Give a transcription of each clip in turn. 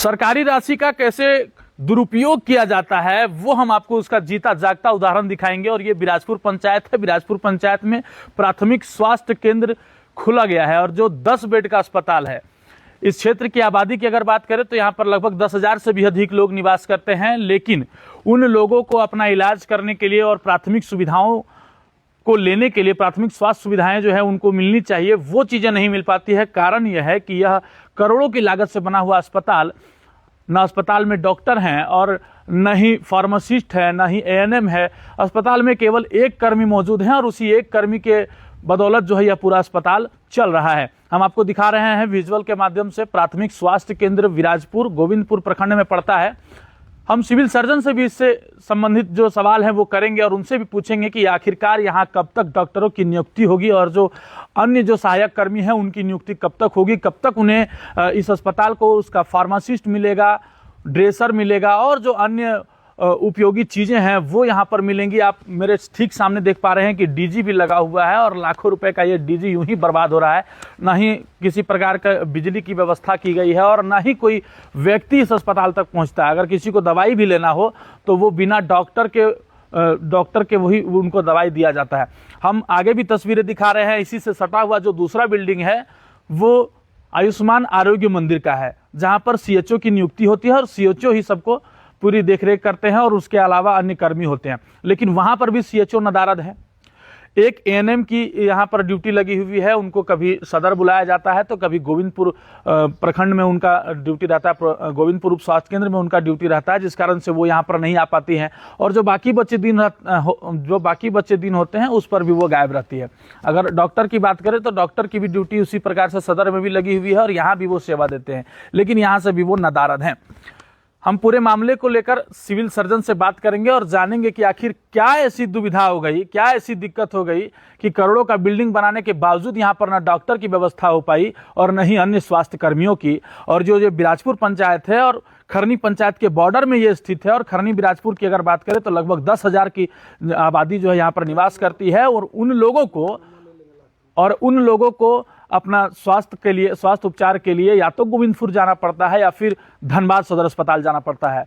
सरकारी राशि का कैसे दुरुपयोग किया जाता है वो हम आपको उसका जीता जागता उदाहरण दिखाएंगे। और ये बिराजपुर पंचायत है। बिराजपुर पंचायत में प्राथमिक स्वास्थ्य केंद्र खुला गया है और जो 10 बेड का अस्पताल है। इस क्षेत्र की आबादी की अगर बात करें तो यहाँ पर लगभग 10,000 से भी अधिक लोग निवास करते हैं, लेकिन उन लोगों को अपना इलाज करने के लिए और प्राथमिक सुविधाओं को लेने के लिए, प्राथमिक स्वास्थ्य सुविधाएं जो है उनको मिलनी चाहिए, वो चीज़ें नहीं मिल पाती है। कारण यह है कि यह करोड़ों की लागत से बना हुआ अस्पताल, न अस्पताल में डॉक्टर हैं और न ही फार्मासिस्ट है, न ही एएनएम है। अस्पताल में केवल एक कर्मी मौजूद हैं और उसी एक कर्मी के बदौलत जो है यह पूरा अस्पताल चल रहा है। हम आपको दिखा रहे हैं विजुअल के माध्यम से। प्राथमिक स्वास्थ्य केंद्र बिराजपुर गोविंदपुर प्रखंड में पड़ता है। हम सिविल सर्जन से भी इससे संबंधित जो सवाल है वो करेंगे और उनसे भी पूछेंगे कि आखिरकार यहाँ कब तक डॉक्टरों की नियुक्ति होगी और जो अन्य जो सहायक कर्मी हैं उनकी नियुक्ति कब तक होगी, कब तक उन्हें इस अस्पताल को उसका फार्मासिस्ट मिलेगा, ड्रेसर मिलेगा और जो अन्य उपयोगी चीज़ें हैं वो यहाँ पर मिलेंगी। आप मेरे ठीक सामने देख पा रहे हैं कि डीजी भी लगा हुआ है और लाखों रुपए का ये डीजी यूं ही बर्बाद हो रहा है। ना ही किसी प्रकार का बिजली की व्यवस्था की गई है और ना ही कोई व्यक्ति इस अस्पताल तक पहुँचता है। अगर किसी को दवाई भी लेना हो तो वो बिना डॉक्टर के वही उनको दवाई दिया जाता है। हम आगे भी तस्वीरें दिखा रहे हैं। इसी से सटा हुआ जो दूसरा बिल्डिंग है वो आयुष्मान आरोग्य मंदिर का है, जहाँ पर सीएचओ की नियुक्ति होती है और सीएचओ ही सबको पूरी देखरेख करते हैं और उसके अलावा अन्य कर्मी होते हैं। लेकिन वहाँ पर भी सीएचओ नदारद है। एक एएनएम की यहाँ पर ड्यूटी लगी हुई है, उनको कभी सदर बुलाया जाता है तो कभी गोविंदपुर प्रखंड में उनका ड्यूटी रहता है, गोविंदपुर उप स्वास्थ्य केंद्र में उनका ड्यूटी रहता है, जिस कारण से वो यहाँ पर नहीं आ पाती हैं। और जो बाकी बच्चे दिन होते हैं उस पर भी वो गायब रहती है। अगर डॉक्टर की बात करें तो डॉक्टर की भी ड्यूटी उसी प्रकार से सदर में भी लगी हुई है और यहाँ भी वो सेवा देते हैं, लेकिन यहाँ से भी वो नदारद हैं। हम पूरे मामले को लेकर सिविल सर्जन से बात करेंगे और जानेंगे कि आखिर क्या ऐसी दुविधा हो गई, क्या ऐसी दिक्कत हो गई कि करोड़ों का बिल्डिंग बनाने के बावजूद यहाँ पर न डॉक्टर की व्यवस्था हो पाई और न ही अन्य स्वास्थ्य कर्मियों की। और जो ये बिराजपुर पंचायत है और खरनी पंचायत के बॉर्डर में ये स्थित है और खरनी बिराजपुर की अगर बात करें तो लगभग 10,000 की आबादी जो है यहाँ पर निवास करती है और उन लोगों को अपना स्वास्थ्य उपचार के लिए या तो गोविंदपुर जाना पड़ता है या फिर धनबाद सदर अस्पताल जाना पड़ता है,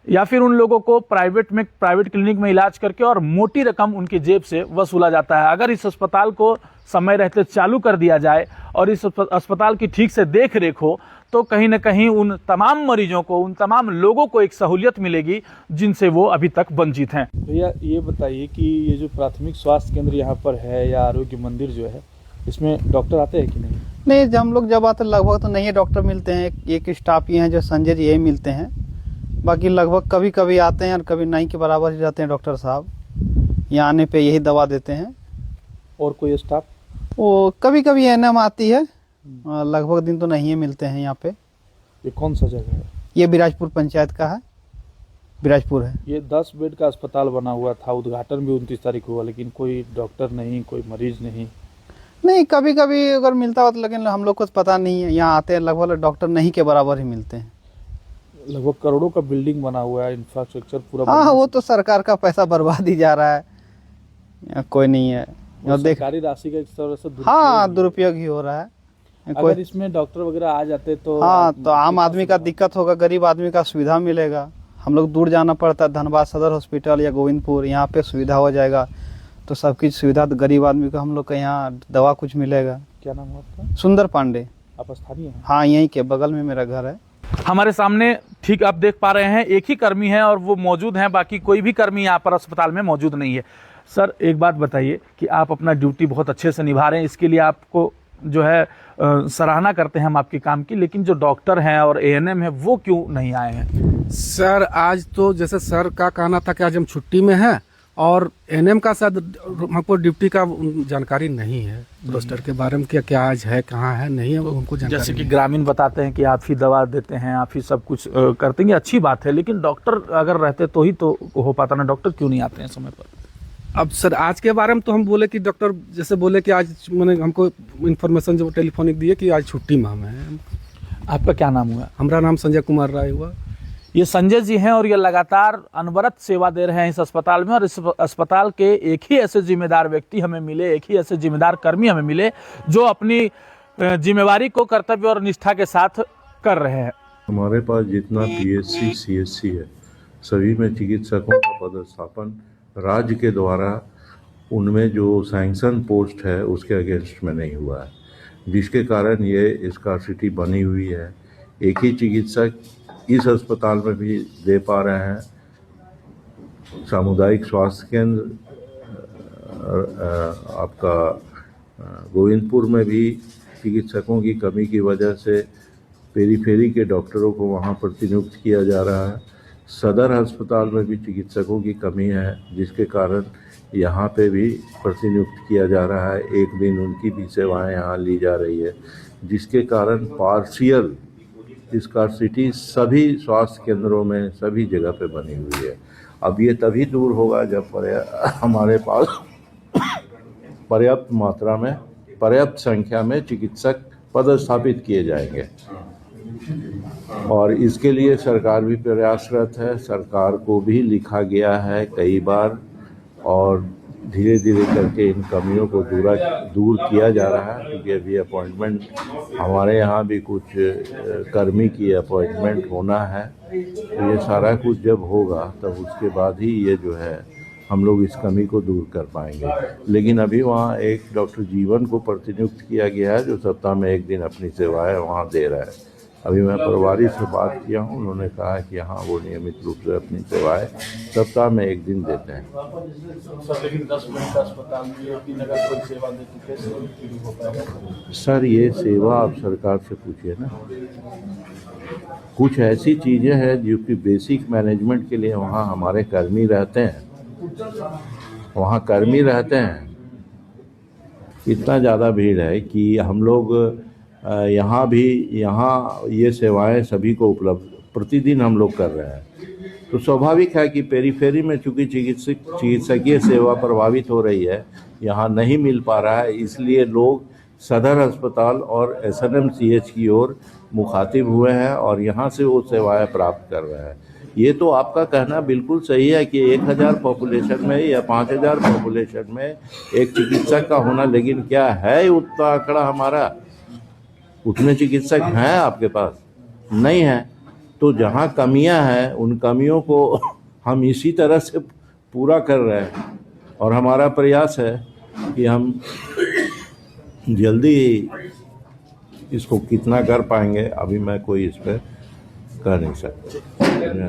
या फिर उन लोगों को प्राइवेट क्लिनिक में इलाज करके और मोटी रकम उनकी जेब से वसूला जाता है। अगर इस अस्पताल को समय रहते चालू कर दिया जाए और इस अस्पताल की ठीक से देख रेख हो तो कहीं ना कहीं उन तमाम मरीजों को, उन तमाम लोगों को एक सहूलियत मिलेगी जिनसे वो अभी तक वंचित हैं। भैया ये बताइए कि ये जो प्राथमिक स्वास्थ्य केंद्र यहाँ पर है या आरोग्य मंदिर जो है, इसमें डॉक्टर आते हैं कि नहीं? नहीं, हम लोग जब आते लगभग तो नहीं है डॉक्टर मिलते हैं। एक स्टाफ ही हैं जो संजय जी यही मिलते हैं। बाकी लगभग कभी कभी आते हैं और कभी नहीं के बराबर ही रहते हैं डॉक्टर साहब। यहाँ आने पे यही दवा देते हैं। और कोई स्टाफ? वो कभी कभी एएनएम आती है, लगभग दिन तो नहीं है मिलते हैं यहाँ पे। ये कौन सा जगह है? ये बिराजपुर पंचायत का है, बिराजपुर है। ये 10 बेड का अस्पताल बना हुआ था, उद्घाटन भी 29 तारीख हुआ, लेकिन कोई डॉक्टर नहीं, कोई मरीज नहीं। नहीं, कभी कभी अगर मिलता हो तो, लेकिन हम लोग को तो पता नहीं है। यहाँ आते हैं लगभग डॉक्टर नहीं के बराबर ही मिलते हैं। लगभग करोड़ों का बिल्डिंग बना हुआ है, इंफ्रास्ट्रक्चर पूरा। हाँ, वो तो सरकार का पैसा बर्बाद ही जा रहा है, यहाँ कोई नहीं है। सरकारी राशि का इस तरह से दुरुपयोग ही हो रहा है। अगर इसमें डॉक्टर वगैरह आ जाते तो हाँ, तो आम आदमी का दिक्कत होगा, गरीब आदमी का सुविधा मिलेगा। हम लोग दूर जाना पड़ता है, धनबाद सदर हॉस्पिटल या गोविंदपुर, यहाँ पे सुविधा हो जाएगा तो सबकी सुविधा तो गरीब आदमी को, हम लोग का यहाँ दवा कुछ मिलेगा। क्या नाम है आपका? सुंदर पांडे। आप स्थानीय हैं? हाँ, यहीं के बगल में मेरा घर है। हमारे सामने ठीक आप देख पा रहे हैं एक ही कर्मी है और वो मौजूद हैं, बाकी कोई भी कर्मी यहाँ पर अस्पताल में मौजूद नहीं है। सर, एक बात बताइए कि आप अपना ड्यूटी बहुत अच्छे से निभा रहे हैं, इसके लिए आपको जो है सराहना करते हैं हम आपके काम की, लेकिन जो डॉक्टर हैं और एएनएम है वो क्यों नहीं आए हैं? सर, आज तो जैसे सर का कहना था कि आज हम छुट्टी में हैं और एएनएम का शायद हमको ड्यूटी का जानकारी नहीं है, रोस्टर के बारे में क्या आज है, कहाँ है, नहीं है, हमको जानकारी। जैसे कि ग्रामीण बताते हैं कि आप ही दवा देते हैं, आप ही सब कुछ करते हैं, अच्छी बात है, लेकिन डॉक्टर अगर रहते तो ही तो हो पाता ना। डॉक्टर क्यों नहीं आते हैं समय पर? अब सर, आज के बारे में तो हम बोले कि डॉक्टर जैसे बोले कि आज मैंने हमको इन्फॉर्मेशन जो टेलीफोनिक दिए कि आज छुट्टी में हम हैं। आपका क्या नाम हुआ? हमारा नाम संजय कुमार राय हुआ। ये संजय जी हैं और ये लगातार अनवरत सेवा दे रहे हैं इस अस्पताल में। और इस अस्पताल के एक ही ऐसे जिम्मेदार व्यक्ति हमें मिले, एक ही ऐसे जिम्मेदार कर्मी हमें मिले जो अपनी जिम्मेवारी को कर्तव्य और निष्ठा के साथ कर रहे हैं। हमारे पास जितना पीएचसी सीएचसी है सभी में चिकित्सकों का पदस्थापन राज्य के द्वारा उनमें जो सैंक्शन पोस्ट है उसके अगेंस्ट में नहीं हुआ है, जिसके कारण ये स्कार्सिटी बनी हुई है। एक ही चिकित्सक इस अस्पताल में भी दे पा रहे हैं। सामुदायिक स्वास्थ्य केंद्र आपका गोविंदपुर में भी चिकित्सकों की कमी की वजह से पेरीफेरी के डॉक्टरों को वहां प्रतिनियुक्त किया जा रहा है। सदर अस्पताल में भी चिकित्सकों की कमी है, जिसके कारण यहाँ पे भी प्रतिनियुक्त किया जा रहा है। एक दिन उनकी भी सेवाएं यहाँ ली जा रही है, जिसके कारण पार्शियल स्कार्सिटी सभी स्वास्थ्य केंद्रों में सभी जगह पे बनी हुई है। अब ये तभी दूर होगा जब हमारे पास पर्याप्त मात्रा में पर्याप्त संख्या में चिकित्सक पदस्थापित किए जाएंगे, और इसके लिए सरकार भी प्रयासरत है। सरकार को भी लिखा गया है कई बार, और धीरे धीरे करके इन कमियों को दूर किया जा रहा है। क्योंकि अभी अपॉइंटमेंट हमारे यहाँ भी कुछ कर्मी की अपॉइंटमेंट होना है, तो ये सारा कुछ जब होगा तब उसके बाद ही ये जो है हम लोग इस कमी को दूर कर पाएंगे। लेकिन अभी वहाँ एक डॉक्टर जीवन को प्रतिनियुक्त किया गया है, जो सप्ताह में एक दिन अपनी सेवाएं वहाँ दे रहा है। अभी मैं प्रभारी से बात किया हूँ, उन्होंने कहा कि हाँ वो नियमित रूप से अपनी सेवाएं सप्ताह में एक दिन देते हैं। लेकिन 10 मिनट अस्पताल में 3 अगर कोई सेवा देती कैसे शुरू हो पाएगा? सर ये सेवा आप सरकार से पूछिए ना। कुछ ऐसी चीज़ें हैं जो कि बेसिक मैनेजमेंट के लिए वहाँ हमारे कर्मी रहते हैं, इतना ज़्यादा भीड़ है कि हम लोग यहाँ ये सेवाएं सभी को उपलब्ध प्रतिदिन हम लोग कर रहे हैं। तो स्वाभाविक है कि पेरीफेरी में चूँकि चिकित्सकीय सेवा प्रभावित हो रही है, यहाँ नहीं मिल पा रहा है, इसलिए लोग सदर अस्पताल और SNMCH की ओर मुखातिब हुए हैं और यहाँ से वो सेवाएं प्राप्त कर रहे हैं। ये तो आपका कहना बिल्कुल सही है कि 1000 पॉपुलेशन में या 5000 पॉपुलेशन में एक चिकित्सक का होना, लेकिन क्या है उतना आंकड़ा हमारा? उतने चिकित्सक हैं आपके पास? नहीं है। तो जहाँ कमियां हैं उन कमियों को हम इसी तरह से पूरा कर रहे हैं, और हमारा प्रयास है कि हम जल्दी इसको कितना कर पाएंगे अभी मैं कोई इस पर कह नहीं सकता।